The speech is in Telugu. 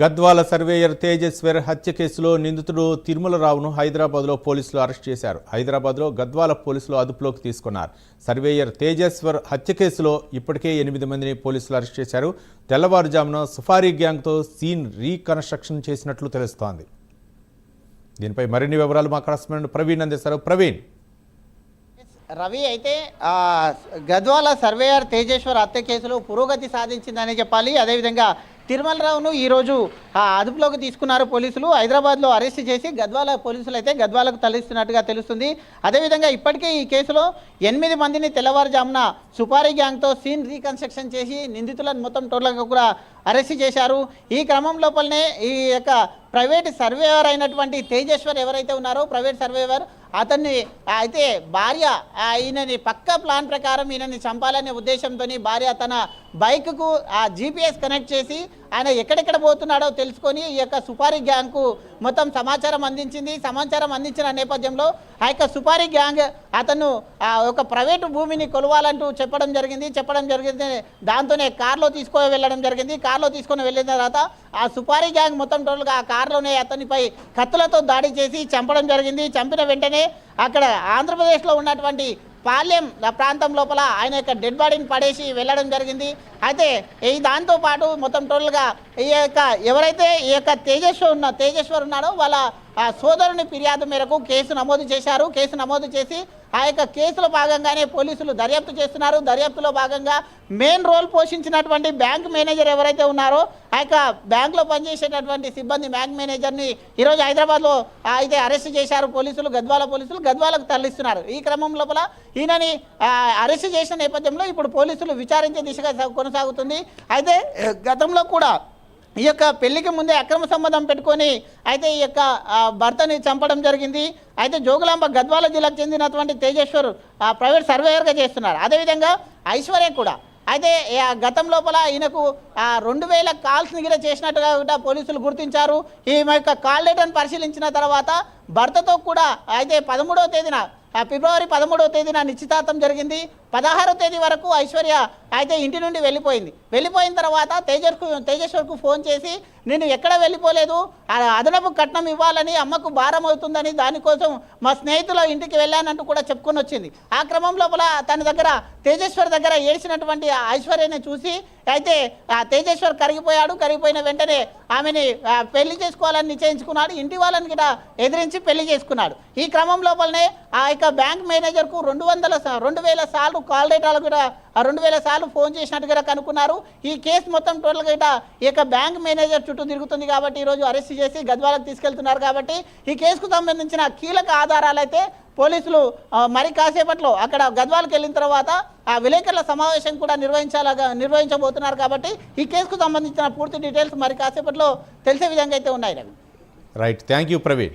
గద్వాల సర్వేయర్ తేజేశ్వర్ హత్య కేసులో నిందితుడు తిరుమలరావును హైదరాబాద్లో పోలీసులు అరెస్ట్ చేశారు. హైదరాబాద్లో గద్వాల పోలీసులు అదుపులోకి తీసుకున్నారు. సర్వేయర్ తేజేశ్వర్ హత్య కేసులో ఇప్పటికే 8 మందిని పోలీసులు అరెస్ట్ చేశారు. తెల్లవారుజామున సఫారీ గ్యాంగ్తో సీన్ రీకన్స్ట్రక్షన్ చేసినట్లు తెలుస్తోంది. దీనిపై మరిన్ని వివరాలు మా కరెస్పాండెంట్ ప్రవీణ్ అందిస్తారు. ప్రవీణ్, రవి అయితే గద్వాల సర్వేయర్ తేజేశ్వర్ హత్య కేసులో పురోగతి సాధించిందని చెప్పాలి. అదేవిధంగా తిరుమలరావును ఈరోజు అదుపులోకి తీసుకున్నారు పోలీసులు. హైదరాబాద్లో అరెస్ట్ చేసి గద్వాల పోలీసులు అయితే గద్వాలకు తరలిస్తున్నట్టుగా తెలుస్తుంది. అదేవిధంగా ఇప్పటికే ఈ కేసులో 8 మందిని తెల్లవారుజామున సుపారీ గ్యాంగ్తో సీన్ రీకన్స్ట్రక్షన్ చేసి నిందితులను మొత్తం టోటల్గా కూడా అరెస్ట్ చేశారు. ఈ క్రమం లోపలనే ఈ యొక్క ప్రైవేట్ సర్వేయర్ అయినటువంటి తేజేశ్వర్ ఎవరైతే ఉన్నారో ప్రైవేట్ సర్వేయర్ అతన్ని అయితే భార్య ఈయనని పక్క ప్లాన్ ప్రకారం ఈయనని చంపాలనే ఉద్దేశంతో భార్య తన బైక్కు GPS కనెక్ట్ చేసి ఆయన ఎక్కడెక్కడ పోతున్నాడో తెలుసుకొని ఈ యొక్క సుపారీ గ్యాంగ్కు మొత్తం సమాచారం అందించింది. సమాచారం అందించిన నేపథ్యంలో ఆ యొక్క సుపారీ గ్యాంగ్ అతను ఒక ప్రైవేటు భూమిని కొలవాలంటూ చెప్పడం జరిగింది. దాంతోనే కార్లో తీసుకొని వెళ్ళడం జరిగింది. కార్లో తీసుకొని వెళ్ళిన తర్వాత ఆ సుపారీ గ్యాంగ్ మొత్తం టోటల్గా ఆ కార్లోనే అతనిపై కత్తులతో దాడి చేసి చంపడం జరిగింది. చంపిన వెంటనే అక్కడ ఆంధ్రప్రదేశ్లో ఉన్నటువంటి పాలెం ప్రాంతం లోపల ఆయన యొక్క డెడ్ బాడీని పడేసి వెళ్ళడం జరిగింది. అయితే ఈ దాంతోపాటు మొత్తం టోటల్గా ఈ యొక్క ఎవరైతే ఈ యొక్క తేజేశ్వర్ ఉన్నాడో వాళ్ళ సోదరుని ఫిర్యాదు మేరకు కేసు నమోదు చేశారు. కేసు నమోదు చేసి ఆ యొక్క కేసులో భాగంగానే పోలీసులు దర్యాప్తు చేస్తున్నారు. దర్యాప్తులో భాగంగా మెయిన్ రోల్ పోషించినటువంటి బ్యాంక్ మేనేజర్ ఎవరైతే ఉన్నారో ఆ యొక్క బ్యాంకులో పనిచేసేటటువంటి సిబ్బంది బ్యాంక్ మేనేజర్ని ఈరోజు హైదరాబాద్లో అయితే అరెస్ట్ చేశారు పోలీసులు. గద్వాలకు తరలిస్తున్నారు. ఈ క్రమం లోపల ఈయనని అరెస్ట్ చేసిన నేపథ్యంలో ఇప్పుడు పోలీసులు విచారించే దిశగా కొనసాగుతుంది. అయితే గతంలో కూడా ఈ యొక్క పెళ్లికి ముందే అక్రమ సంబంధం పెట్టుకొని అయితే ఈ యొక్క భర్తని చంపడం జరిగింది. అయితే జోగులాంబ గద్వాల జిల్లాకు చెందినటువంటి తేజేశ్వర్ ప్రైవేట్ సర్వేయర్గా చేస్తున్నారు. అదేవిధంగా ఐశ్వర్య కూడా అయితే గతం లోపల ఈయనకు 2000 కాల్స్ని కూడా చేసినట్టుగా కూడా పోలీసులు గుర్తించారు. ఈ యొక్క కాల్ డేటాను పరిశీలించిన తర్వాత భర్తతో కూడా అయితే 13వ తేదీన ఫిబ్రవరి 13వ తేదీన నిశ్చితార్థం జరిగింది. 16వ తేదీ వరకు ఐశ్వర్య అయితే ఇంటి నుండి వెళ్ళిపోయిన తర్వాత తేజేశ్వర్కు ఫోన్ చేసి నేను ఎక్కడ వెళ్ళిపోలేదు, అదనపు కట్నం ఇవ్వాలని అమ్మకు భారం అవుతుందని దానికోసం మా స్నేహితుల ఇంటికి వెళ్ళానంటూ కూడా చెప్పుకొని వచ్చింది. ఆ క్రమం లోపల తన దగ్గర తేజేశ్వర్ దగ్గర ఏడ్చినటువంటి ఐశ్వర్యని చూసి అయితే తేజేశ్వర్ కరిగిపోయిన వెంటనే ఆమెని పెళ్లి చేసుకోవాలని నిశ్చయించుకున్నాడు. ఇంటి వాళ్ళని కూడా ఎదిరించి పెళ్లి చేసుకున్నాడు. ఈ క్రమం లోపలనే ఆ యొక్క బ్యాంక్ మేనేజర్కు 2000 సార్లు కాల్ డేటాలు కూడా 2000 సార్లు ఫోన్ చేసినట్టుగా కనుక్కున్నారు. ఈ కేసు మొత్తం టోటల్గా ఈ యొక్క బ్యాంక్ మేనేజర్ చుట్టూ తిరుగుతుంది కాబట్టి ఈరోజు అరెస్ట్ చేసి గద్వాలకు తీసుకెళ్తున్నారు. కాబట్టి ఈ కేసుకు సంబంధించిన కీలక ఆధారాలు అయితే పోలీసులు మరి కాసేపట్లో అక్కడ గద్వాలకు వెళ్ళిన తర్వాత ఆ విలేకరుల సమావేశం కూడా నిర్వహించబోతున్నారు. కాబట్టి ఈ కేసుకు సంబంధించిన పూర్తి డీటెయిల్స్ మరి కాసేపట్లో తెలిసే విధంగా అయితే ఉన్నాయి. Right, thank you Praveen.